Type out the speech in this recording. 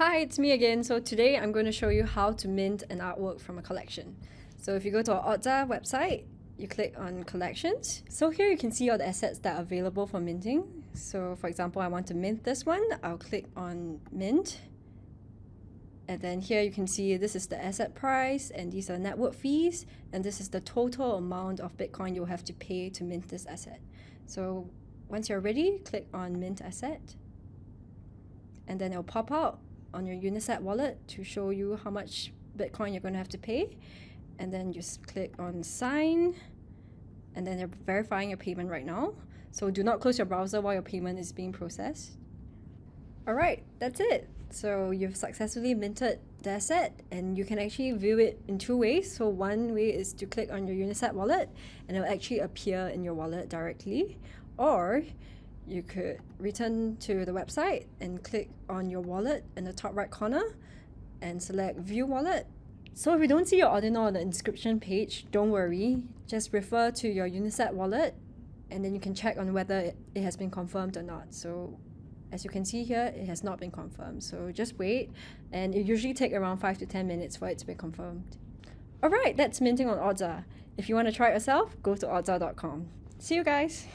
Hi, it's me again. So today I'm going to show you how to mint an artwork from a collection. So if you go to our Ordzaar website, you click on collections. So here you can see all the assets that are available for minting. So for example, I want to mint this one. I'll click on mint. And then here you can see this is the asset price and these are network fees. And this is the total amount of Bitcoin you'll have to pay to mint this asset. So once you're ready, click on mint asset. And then it'll pop out on your Unisat wallet to show you how much Bitcoin you're going to have to pay. And then just click on sign. And then they're verifying your payment right now. So do not close your browser while your payment is being processed. Alright, that's it. So you've successfully minted the asset and you can actually view it in two ways. So one way is to click on your Unisat wallet and it'll actually appear in your wallet directly. Or you could return to the website and click on your wallet in the top right corner and select view wallet. So if you don't see your ordinal on the inscription page, don't worry. Just refer to your Unisat wallet and then you can check on whether it has been confirmed or not. So as you can see here, it has not been confirmed. So just wait, and it usually takes around 5 to 10 minutes for it to be confirmed. Alright, that's minting on Ordzaar. If you want to try it yourself, go to ordzaar.com. See you guys!